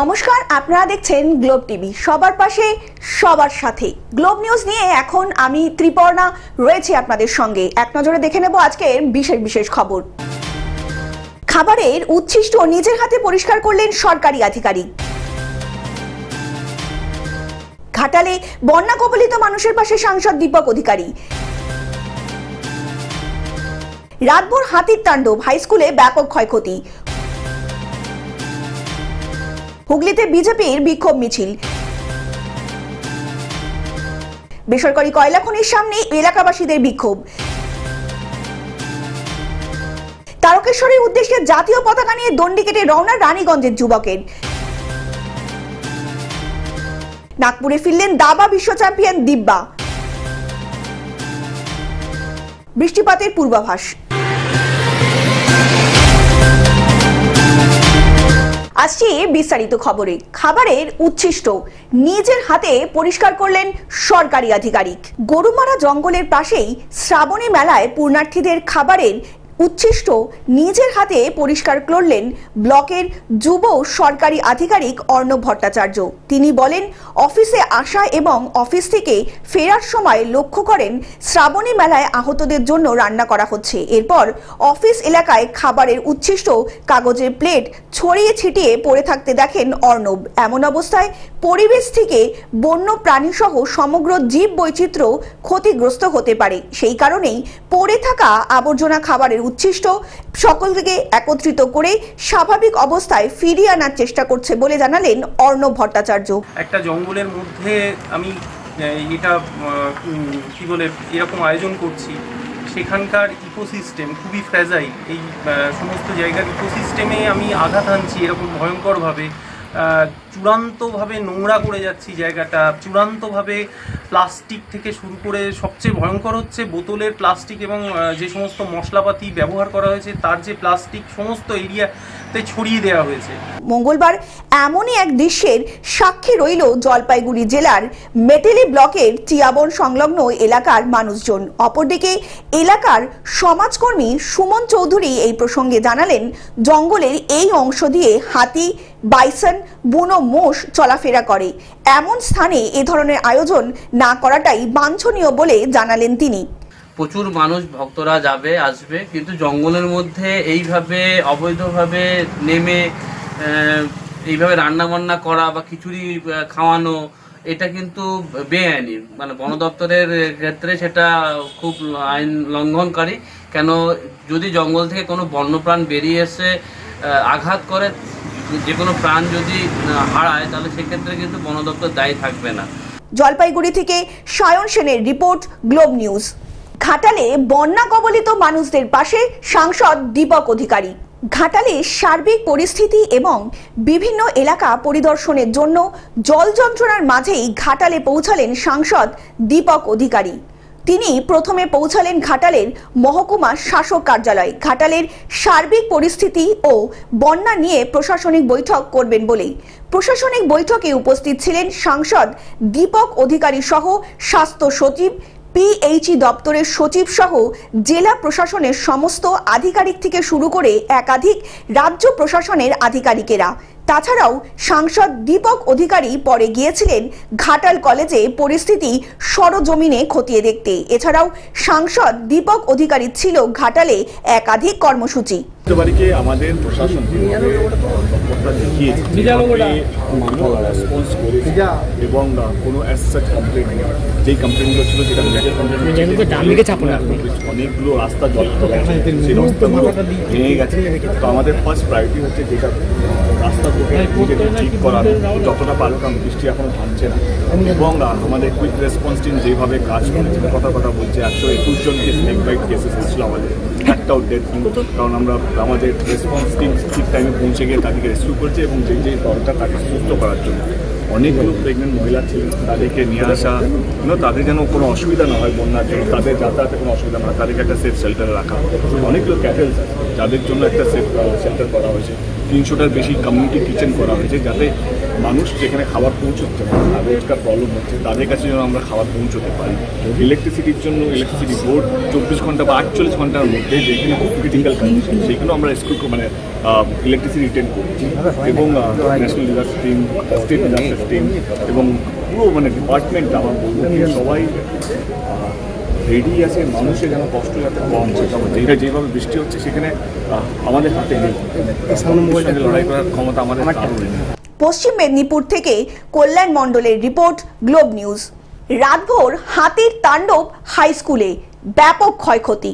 নমস্কার, আপনারা দেখছেন গ্লোব টিভি। সবার পাশে সবার সাথে গ্লোব নিউজ নিয়ে এখন আমি ত্রিপর্ণা রয়েছে আপনাদের সঙ্গে। এক নজরে দেখে নেব আজকের বিশেষ বিশেষ খবর। খাবারের উচ্ছিষ্ট নিজের হাতে পরিষ্কার করলেন সরকারি আধিকারিক। ঘাটালে বন্যা কবলিত মানুষের পাশে সাংসদ দীপক অধিকারী। রাতভর হাতির তাণ্ডব, হাই স্কুলে ব্যাপক ক্ষয়ক্ষতি। হুগলিতে বিজেপির বিক্ষোভ মিছিল। বেসরকারি কয়লা খনির সামনে এলাকাবাসীদের বিক্ষোভ। তারকেশ্বরের উদ্দেশ্যে জাতীয় পতাকা নিয়ে দণ্ডি কেটে রওনা রানীগঞ্জের যুবকের। নাগপুরে ফিরলেন দাবা বিশ্ব চ্যাম্পিয়ন দিব্যা। বৃষ্টিপাতের পূর্বাভাস। আসছি বিস্তারিত খবরে। খাবারের উচ্ছিষ্ট নিজের হাতে পরিষ্কার করলেন সরকারি আধিকারিক। গরুমারা জঙ্গলের পাশেই শ্রাবণী মেলায় পূর্ণার্থীদের খাবারের উচ্ছিষ্ট নিজের হাতে পরিষ্কার করলেন ব্লকের যুব সরকারি আধিকারিক অর্ণব ভট্টাচার্য। তিনি বলেন, অফিসে আসা এবং অফিস থেকে ফেরার সময় লক্ষ্য করেন শ্রাবণী মেলায় আহতদের জন্য রান্না করা হচ্ছে। এরপর অফিস এলাকায় খাবারের উচ্ছিষ্ট কাগজের প্লেট ছড়িয়ে ছিটিয়ে পড়ে থাকতে দেখেন অর্ণব। এমন অবস্থায় পরিবেশ থেকে বন্য প্রাণী সহ সমগ্র জীব বৈচিত্র্য ক্ষতিগ্রস্ত হতে পারে। সেই কারণেই পড়ে থাকা আবর্জনা খাবারের উচ্ছিষ্ট সকলকে একত্রিত করে স্বাভাবিক অবস্থায় ফিরিয়ে আনার চেষ্টা করছে বলে জানালেন অর্ণব ভট্টাচার্য। একটা জঙ্গলের মধ্যে আমি এটা কি বলে এরকম আয়োজন করছি, সেখানকার ইকোসিস্টেম খুবই ফ্র্যাজাইল। এই সমস্ত জায়গার ইকোসিস্টেমে আমি আঘাত আনছি এরকম ভয়ঙ্করভাবে, চূড়ান্তভাবে নোংরা করে যাচ্ছি জায়গাটা, চূড়ান্তভাবে প্লাস্টিক থেকে শুরু করে সবচেয়ে ভয়ঙ্কর হচ্ছে বোতলের প্লাস্টিক এবং যে সমস্ত মশলাপাতি ব্যবহার করা হয়েছে তার যে প্লাস্টিক সমস্ত এরিয়াতে ছড়িয়ে দেওয়া হয়েছে। মঙ্গলবার এমনই এক দৃশ্যের সাক্ষী রইল জলপাইগুড়ি জেলার মেটেলি ব্লকের টিয়াবন সংলগ্ন এলাকার মানুষজন। অপরদিকে এলাকার সমাজকর্মী সুমন চৌধুরী এই প্রসঙ্গে জানালেন, জঙ্গলের এই অংশ দিয়ে হাতি, বাইসন, বুনো মোষ চলাফেরা করে। এমন স্থানে এ ধরনের আয়োজন না করাটাই বাঞ্ছনীয় বলে জানালেন তিনি। প্রচুর মানুষ ভক্তরা যাবে আসবে, কিন্তু জঙ্গলের মধ্যে এইভাবে অবৈধভাবে নেমে এইভাবে রান্না বান্না করা বা খিচুড়ি খাওয়ানো এটা কিন্তু বেআইনি। মানে বন দপ্তরের ক্ষেত্রে সেটা খুব আইন লঙ্ঘনকারী। কেন, যদি জঙ্গল থেকে কোনো বন্যপ্রাণ বেরিয়ে এসে আঘাত করে, যে কোনো প্রাণ যদি হারায়, তাহলে সেক্ষেত্রে কিন্তু বন দপ্তর দায়ী থাকবে না। জলপাইগুড়ি থেকে সায়ন সেনের রিপোর্ট, গ্লোব নিউজ। ঘাটালে বন্যা কবলিত মানুষদের পাশে সাংসদ দীপক অধিকারী। ঘাটালে সার্বিক পরিস্থিতি এবং বিভিন্ন এলাকা পরিদর্শনের জন্য জল যন্ত্রণার মাঝেই ঘাটালে পৌঁছালেন সাংসদ দীপক অধিকারী। তিনি প্রথমে পৌঁছালেন ঘাটালের মহকুমা শাসক কার্যালয়। ঘাটালের সার্বিক পরিস্থিতি ও বন্যা নিয়ে প্রশাসনিক বৈঠক করবেন বলেই প্রশাসনিক বৈঠকে উপস্থিত ছিলেন সাংসদ দীপক অধিকারী সহ স্বাস্থ্য সচিব, পিএইচই দপ্তরের সচিব সহ জেলা প্রশাসনের সমস্ত আধিকারিক থেকে শুরু করে একাধিক রাজ্য প্রশাসনের আধিকারিকেরা। তাছাড়াও সাংসদ দীপক অধিকারী পরে গিয়েছিলেন ঘাটাল কলেজে পরিস্থিতি সরজমিনে খতিয়ে দেখতে। এছাড়াও সাংসদ দীপক অধিকারী ছিল ঘাটালে একাধিক কর্মসূচি। আমাদের প্রশাসন এবং কোনো যেই কমপ্লেনগুলো ছিল, যেটা অনেকগুলো রাস্তা জল সেই রাস্তাগুলো ভেঙে গেছে। তো আমাদের ফার্স্ট প্রায়োরিটি হচ্ছে যেটা রাস্তাগুলোকে ঠিক করানো, যতটা পারো, কারণ বৃষ্টি এখনো থামছে না। এবং আমাদের কুইক রেসপন্স টিম যেভাবে কাজ করেছে, কথা বলছে 121 জনকে স্নেক বাইট কেসেস এসেছিল আমাদের, একটাও ডেথ নেই। কারণ আমরা আমাদের রেসপন্স টিম ঠিক টাইমে পৌঁছে গিয়ে তাদেরকে রেস্কিউ করছে এবং যে দরকার তাকে সুস্থ করার জন্য। অনেকগুলো প্রেগনেন্ট মহিলা ছিলেন, তাদেরকে নিয়ে আসা, তাদের যেন কোনো অসুবিধা না হয় বন্যার জন্য, তাদের যাতায়াতে কোনো অসুবিধা না হয়, তাদেরকে একটা সেফ শেল্টারে রাখা। অনেকগুলো ক্যাটেলস আছে যাদের জন্য একটা সেফ শেল্টার করা হয়েছে। 300টার বেশি কমিউনিটি কিচেন করা হয়েছে, যাতে মানুষ যেখানে খাবার পৌঁছচ্ছে না, রোজকার প্রবলেম হচ্ছে, তাদের কাছে যেন আমরা খাবার পৌঁছতে পারি। ইলেকট্রিসিটির জন্য ইলেকট্রিসিটি বোর্ড 24 ঘন্টা বা 48 ঘন্টার মধ্যে যেখানে ক্রিটিক্যাল কন্ডিশন সেগুলো আমরা স্কুল মানে ইলেকট্রিসিটি রিটেন করছি, এবং national disaster team, state disaster team এবং পুরো মানে ডিপার্টমেন্ট আমার বলবো সবাই রেডি আছে মানুষের যেন কষ্ট যাতে কম হয়। যেভাবে বৃষ্টি হচ্ছে সেখানে আমাদের হাতে নেই, লড়াই করার ক্ষমতা আমাদের নেই। পশ্চিম মেদিনীপুর থেকে কল্যাণ মণ্ডলের রিপোর্ট, গ্লোব নিউজ। রাতভর হাতির তাণ্ডব হাই স্কুলে, ব্যাপক ক্ষয়ক্ষতি।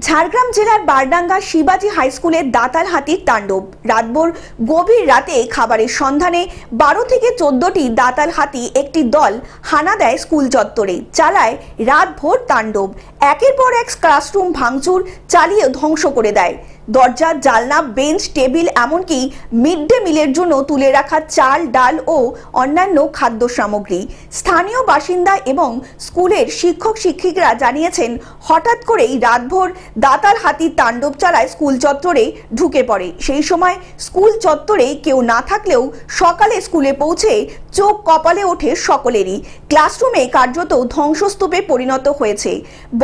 ঝাড়গ্রাম জেলার বারডাঙ্গা শিবাজি হাই স্কুলে দাতাল হাতির তাণ্ডব। রাতভর গভীর রাতে খাবারের সন্ধানে 12 থেকে 14টি দাতাল হাতি একটি দল হানা দেয় স্কুল চত্বরে, চালায় রাতভর তাণ্ডব। একের পর এক ক্লাসরুম ভাঙচুর চালিয়ে ধ্বংস করে দেয়। দরজা, জানলা, বেঞ্চ, টেবিল, এমনকি মিড ডে মিলের জন্য তুলে রাখা চাল, ডাল ও অন্যান্য খাদ্য সামগ্রী। স্থানীয় বাসিন্দা এবং স্কুলের শিক্ষক শিক্ষিকারা জানিয়েছেন, হঠাৎ করেই রাতভর দাতাল হাতির তাণ্ডব চালায় স্কুল চত্বরে ঢুকে পড়ে। সেই সময় স্কুল চত্বরে কেউ না থাকলেও সকালে স্কুলে পৌঁছে চোখ কপালে ওঠে সকলেরই। ক্লাসরুমে কার্যত ধ্বংসস্তূপে পরিণত হয়েছে।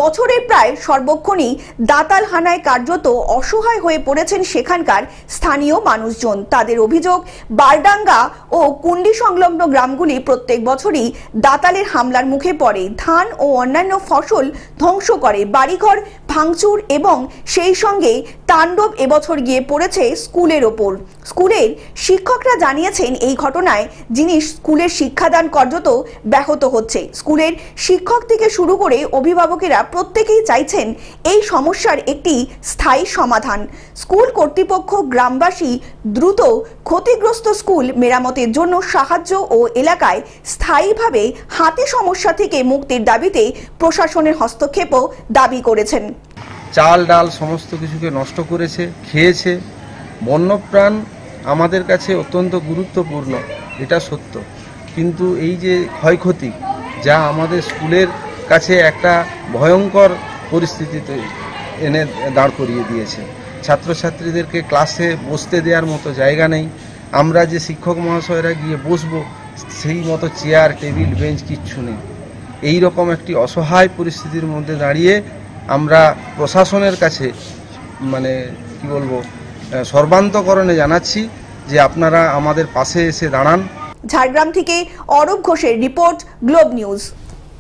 বছরের প্রায় সর্বক্ষণই দাতাল হানায় কার্যত অসহায় হয়ে পড়েছেন সেখানকার স্থানীয় মানুষজন। তাদের অভিযোগ, বারডাঙ্গা ও কুন্ডি সংলগ্ন গ্রামগুলি প্রত্যেক বছরই দাতালের হামলার মুখে পড়ে, ধান ও অন্যান্য ফসল ধ্বংস করে, বাড়িঘর ভাঙচুর এবং সেই সঙ্গে তাণ্ডব এবছর গিয়ে পড়েছে স্কুলের ওপর। স্কুলের শিক্ষকরা জানিয়েছেন, এই ঘটনায় যিনি স্কুলের শিক্ষাদান কার্যত ব্যাহত হচ্ছে। স্কুলের শিক্ষক থেকে শুরু করে অভিভাবকেরা প্রত্যেকেই চাইছেন এই সমস্যার একটি স্থায়ী সমাধান। স্কুল কর্তৃপক্ষ, গ্রামবাসী দ্রুত ক্ষতিগ্রস্ত স্কুল মেরামতের জন্য সাহায্য ও এলাকায় স্থায়ীভাবে হাতি সমস্যা থেকে মুক্তির দাবিতে প্রশাসনের হস্তক্ষেপও দাবি করেছেন। চাল ডাল সমস্ত কিছুকে নষ্ট করেছে, খেয়েছে। বন্যপ্রাণ আমাদের কাছে অত্যন্ত গুরুত্বপূর্ণ, এটা সত্য, কিন্তু এই যে ক্ষয়ক্ষতি যা আমাদের স্কুলের কাছে একটা ভয়ঙ্কর পরিস্থিতিতে এনে দাঁড় করিয়ে দিয়েছে। ছাত্রছাত্রীদেরকে ক্লাসে বসতে দেওয়ার মতো জায়গা নেই। আমরা যে শিক্ষক মহাশয়রা গিয়ে বসবো সেই মতো চেয়ার, টেবিল, বেঞ্চ কিচ্ছু নেই। এই রকম একটি অসহায় পরিস্থিতির মধ্যে দাঁড়িয়ে আমরা প্রশাসনের কাছে মানে কি বলবো সর্বান্তকরণে জানাচ্ছি যে আপনারা আমাদের পাশে এসে দাঁড়ান। ঝাড়গ্রাম থেকে অরূপ ঘোষের রিপোর্ট, গ্লোব নিউজ।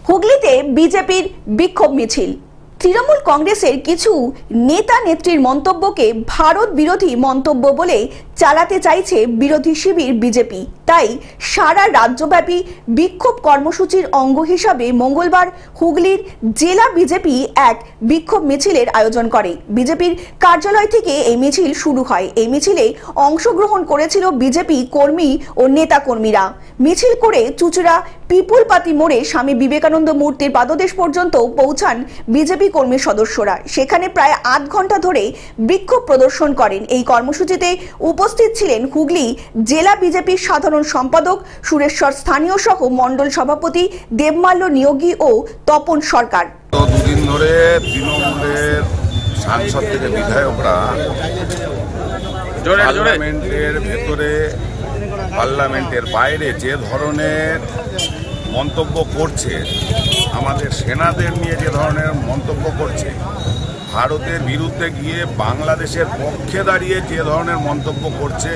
হুগলিতে বিজেপির বিক্ষোভ মিছিল। তৃণমূল কংগ্রেসের কিছু নেতা নেত্রীর মন্তব্যকে ভারত বিরোধী মন্তব্য বলে চালাতে চাইছে বিরোধী শিবির বিজেপি। তাই সারা রাজ্যব্যাপী বিক্ষোভ কর্মসূচির অঙ্গ হিসাবে মঙ্গলবার হুগলির জেলা বিজেপি এক বিক্ষোভ মিছিলের আয়োজন করে। বিজেপির কার্যালয় থেকে এই মিছিল শুরু হয়। এই মিছিলে অংশগ্রহণ করেছিল বিজেপি কর্মী ও নেতা কর্মীরা। মিছিল করে চুচুড়া পিপুলপাতি মোড়ে স্বামী বিবেকানন্দ মূর্তির পাদদেশ পর্যন্ত পৌঁছান বিজেপি কর্মী সদস্যরা। সেখানে প্রায় 8 ঘন্টা ধরে বিক্ষোভ প্রদর্শন করেন। এই কর্মসূচিতে উপস্থিত ছিলেন হুগলি জেলা বিজেপির সাধারণ সম্পাদক সুরেশ্বর স্থানীয় সহ মণ্ডল সভাপতি দেবমাল্য নিয়োগী ও তপন সরকার। দুদিন ধরে তৃণমূলের সাংসদ থেকে বিধায়করা পার্লামেন্টের ভেতরে, পার্লামেন্টের বাইরে যে ধরনের মন্তব্য করছে, আমাদের সেনাদের নিয়ে যে ধরনের মন্তব্য করছে, ভারতের বিরুদ্ধে গিয়ে বাংলাদেশের পক্ষে দাঁড়িয়ে যে ধরনের মন্তব্য করছে,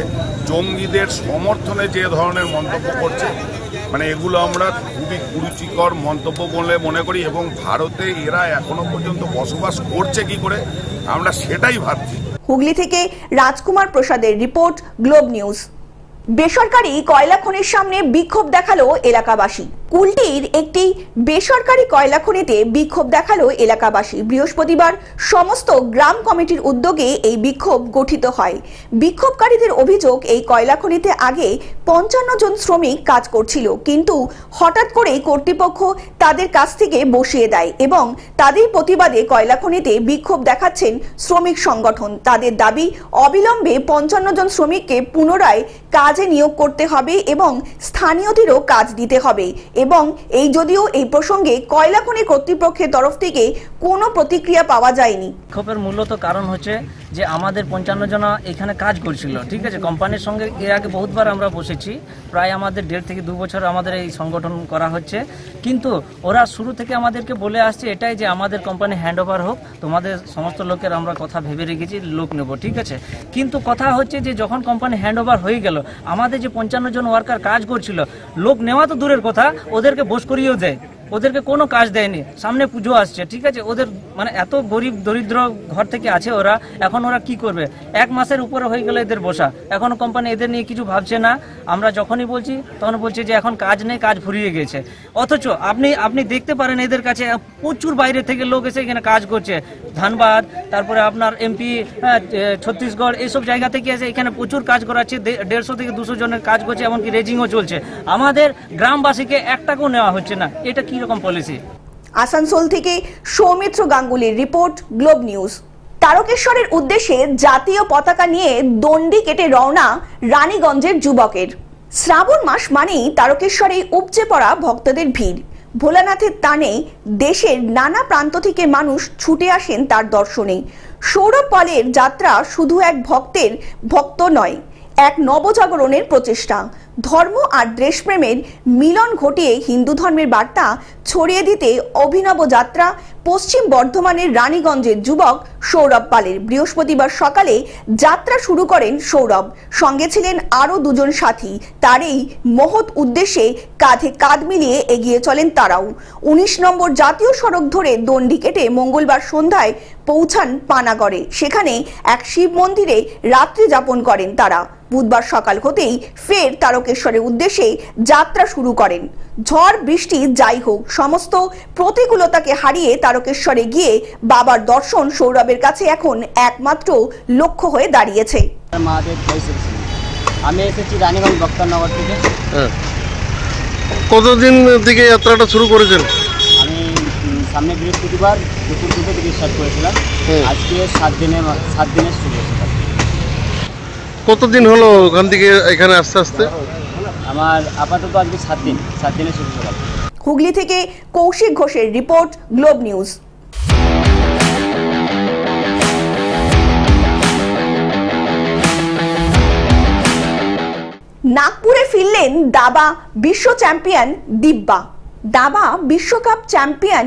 জঙ্গিদের সমর্থনে যে ধরনের মন্তব্য করছে, মানে এগুলো আমরা খুবই কুরুচিকর মন্তব্য বলে মনে করি। এবং ভারতে এরা এখনো পর্যন্ত বসবাস করছে কি করে আমরা সেটাই ভাবছি। হুগলি থেকে রাজকুমার প্রসাদের রিপোর্ট, গ্লোব নিউজ। বেসরকারি কয়লা খনির সামনে বিক্ষোভ দেখালো এলাকাবাসী। কুলটির একটি বেসরকারি কয়লা খনিতে বিক্ষোভ দেখালো এলাকাবাসী। বৃহস্পতিবার সমস্ত গ্রাম কমিটির উদ্যোগে এই বিক্ষোভ গঠিত হয়। বিক্ষোভকারীদের অভিযোগ, এই কয়লা খনিতে আগে 55 জন শ্রমিক কাজ করছিল, কিন্তু হঠাৎ করেই কর্তৃপক্ষ তাদের কাছ থেকে বসিয়ে দেয় এবং তাদের প্রতিবাদে কয়লা খনিতে বিক্ষোভ দেখাচ্ছেন শ্রমিক সংগঠন। তাদের দাবি, অবিলম্বে 55 জন শ্রমিককে পুনরায় কাজে নিয়োগ করতে হবে এবং স্থানীয়দেরও কাজ দিতে হবে। এবং এই যদিও এই প্রসঙ্গে কয়লা খনি কর্তৃপক্ষের তরফ থেকে কোনো প্রতিক্রিয়া পাওয়া যায়নি। বিক্ষোভের মূলত কারণ হচ্ছে যে আমাদের 55 জন এখানে কাজ করছিল, ঠিক আছে। কোম্পানির সঙ্গে এর আগে বহুতবার আমরা বসেছি, প্রায় আমাদের 1.5 থেকে 2 বছর আমাদের এই সংগঠন করা হচ্ছে, কিন্তু ওরা শুরু থেকে আমাদেরকে বলে আসছে এটাই যে আমাদের কোম্পানি হ্যান্ড ওভার হোক, তোমাদের সমস্ত লোকের আমরা কথা ভেবে রেখেছি, লোক নেব, ঠিক আছে। কিন্তু কথা হচ্ছে যে যখন কোম্পানি হ্যান্ড ওভার হয়ে গেল, আমাদের যে 55 জন ওয়ার্কার কাজ করছিল, লোক নেওয়া তো দূরের কথা, ওদেরকে বস করিয়েও দেয়, ওদেরকে কোনো কাজ দেয়নি। সামনে পুজো আসছে, ঠিক আছে, ওদের মানে এত গরিব দরিদ্র ঘর থেকে আছে ওরা, এখন ওরা কি করবে? 1 মাসের উপরে হয়ে গেল এদের বসা, এখনো কোম্পানি এদের নিয়ে কিছু ভাবছে না। আমরা যখনই বলছি তখন বলছে যে এখন কাজ নেই, কাজ ফুরিয়ে গেছে। অথচ আপনি দেখতে পারেন এদের কাছে প্রচুর বাইরে থেকে লোক এসে এখানে কাজ করছে, ধানবাদ, তারপরে আপনার এমপি, ছত্তিশগড়, এইসব জায়গা থেকে এসে এখানে প্রচুর কাজ করাচ্ছে, 150 থেকে 200 জনের কাজ করছে, এমনকি রেজিংও চলছে। আমাদের গ্রামবাসীকে 1 টাকাও নেওয়া হচ্ছে না, এটা কি রকম পলিসি? আসানসোল থেকে সৌমিত্র গাঙ্গুলির রিপোর্ট, গ্লোব নিউজ। তারকেশ্বরের উদ্দেশ্যে জাতীয় পতাকা নিয়ে দণ্ডি কেটে রওনা রানীগঞ্জের যুবকের। শ্রাবণ মাস মানেই তারকেশ্বরে উপচে পড়া ভক্তদের ভিড়। ভোলানাথের টানে দেশের নানা প্রান্ত থেকে মানুষ ছুটে আসেন তার দর্শনে। সৌরভ পালের যাত্রা শুধু এক ভক্ত নয়, এক নবজাগরণের প্রচেষ্টা। ধর্ম আর দেশপ্রেমের মিলন ঘটিয়ে হিন্দু ধর্মের বার্তা ছড়িয়ে দিতে অভিনব যাত্রা পশ্চিম বর্ধমানের রানীগঞ্জের যুবক সৌরভ পালের। বৃহস্পতিবার সকালে যাত্রা শুরু করেন সৌরভ, সঙ্গে ছিলেন আরও 2 জন সাথী। তার এই মহৎ উদ্দেশ্যে কাঁধে কাঁধ মিলিয়ে এগিয়ে চলেন তারাও। 19 নম্বর জাতীয় সড়ক ধরে দণ্ডি কেটে মঙ্গলবার সন্ধ্যায় পৌঁছান পানাগড়ে। সেখানে এক শিব মন্দিরে রাত্রি যাপন করেন তারা। বুধবার সকাল হতেই ফের তারকেশ্বরের উদ্দেশ্যে যাত্রা শুরু করেন। ঝড় বৃষ্টি যাই হোক, সমস্ত প্রতিকূলতাকে হারিয়ে তারকেশ্বরে গিয়ে বাবার দর্শন সৌরভের কাছে এখন একমাত্র লক্ষ্য হয়ে দাঁড়িয়েছে। আমি এসেছি রানীগঞ্জ বক্তারনগর থেকে। কতদিন থেকে যাত্রাটা শুরু করেছেন? আমি সামনে বৃহস্পতিবার দুপুর 2টা থেকে স্টার্ট করেছিলাম। আজকে 7 দিনের শুরু হয়েছে। কতদিন হলো ওখান থেকে এখানে আস্তে আস্তে? আমার আপাতত আজকে 7 দিনের শুরু হলো। হুগলি থেকে কৌশিক ঘোষের রিপোর্ট, গ্লোব নিউজ। নাগপুরে ফিরলেন দাবা বিশ্ব চ্যাম্পিয়ন দিব্যা। দাবা বিশ্বকাপ চ্যাম্পিয়ন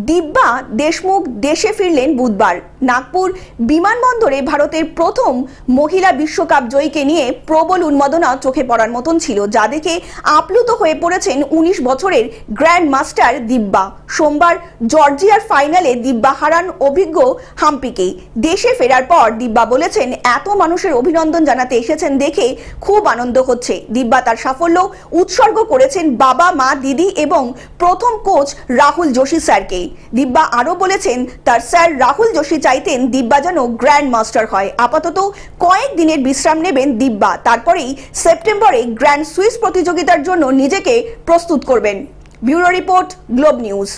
দিব্যা দেশমুখ দেশে ফিরলেন বুধবার। নাগপুর বিমানবন্দরে ভারতের প্রথম মহিলা বিশ্বকাপ জয়ীকে নিয়ে প্রবল উন্মাদনা চোখে পড়ার মতন ছিল, যা দেখে আপ্লুত হয়ে পড়েছেন 19 বছরের গ্র্যান্ড মাস্টার দিব্যা। সোমবার জর্জিয়ার ফাইনালে দিব্যা হারান অভিজ্ঞ হাম্পিকে। দেশে ফেরার পর দিব্যা বলেছেন, এত মানুষের অভিনন্দন জানাতে এসেছেন দেখে খুব আনন্দ হচ্ছে। দিব্যা তার সাফল্য উৎসর্গ করেছেন বাবা, মা, দিদি এবং প্রথম কোচ রাহুল যোশী স্যারকে। দিব্যা আরও বলেছেন, তার স্যার রাহুল যোশী চাইতেন দিব্যা যেন গ্র্যান্ড মাস্টার হয়। আপাতত কয়েক দিনের বিশ্রাম নেবেন দিব্যা, তারপরেই সেপ্টেম্বরে গ্র্যান্ড সুইস প্রতিযোগিতার জন্য নিজেকে প্রস্তুত করবেন। Bureau report, globe news.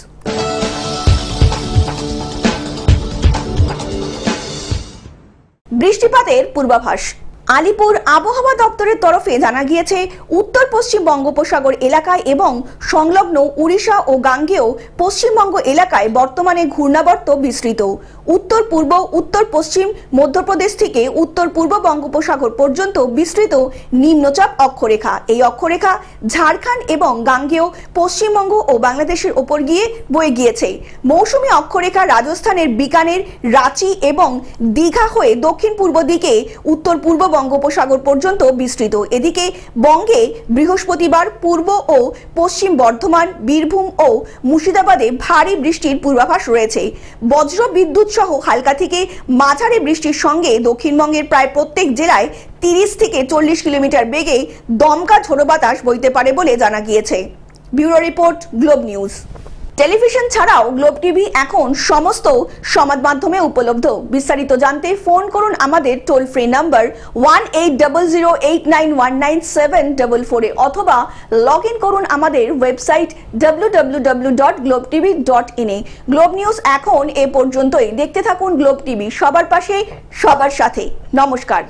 বৃষ্টিপাতের পূর্বাভাস। আলিপুর আবহাওয়া দপ্তরের তরফে জানা গিয়েছে, উত্তর পশ্চিম বঙ্গোপসাগর এলাকায় এবং সংলগ্ন উড়িষ্যা ও গাঙ্গেয় পশ্চিমবঙ্গ এলাকায় বর্তমানে ঘূর্ণাবর্ত বিস্তৃত। উত্তর পূর্ব, উত্তর পশ্চিম মধ্যপ্রদেশ থেকে উত্তর পূর্ব বঙ্গোপসাগর পর্যন্ত বিস্তৃত নিম্নচাপ অক্ষরেখা। এই অক্ষরেখা ঝাড়খণ্ড এবং গাঙ্গেয় পশ্চিমবঙ্গ ও বাংলাদেশের ওপর গিয়ে বয়ে গিয়েছে। মৌসুমী অক্ষরেখা রাজস্থানের বিকানের, রাঁচি এবং দীঘা হয়ে দক্ষিণ পূর্ব দিকে উত্তর পূর্ব বঙ্গোপসাগর পর্যন্ত বিস্তৃত। এদিকে বঙ্গে বৃহস্পতিবার পূর্ব ও পশ্চিম বর্ধমান, বীরভূম ও মুর্শিদাবাদে ভারী বৃষ্টির পূর্বাভাস রয়েছে। বজ্র বিদ্যুৎ সহ হালকা থেকে মাঝারি বৃষ্টির সঙ্গে দক্ষিণবঙ্গের প্রায় প্রত্যেক জেলায় 30 থেকে 40 কিলোমিটার বেগে দমকা ঝোড়ো বাতাস বইতে পারে বলে জানা গিয়েছে। Bureau report, globe news. Television ছাড়াও গ্লোব টিভি এখন সমস্ত সংবাদ মাধ্যমে উপলব্ধ। বিস্তারিত জানতে ফোন করুন আমাদের টোল ফ্রি নাম্বার 180089197444 অথবা লগ ইন করুন আমাদের ওয়েবসাইট www.globetv.in এ। গ্লোব নিউজ এখন এ পর্যন্তই। দেখতে থাকুন গ্লোব টিভি, সবার পাশে সবার সাথে। নমস্কার।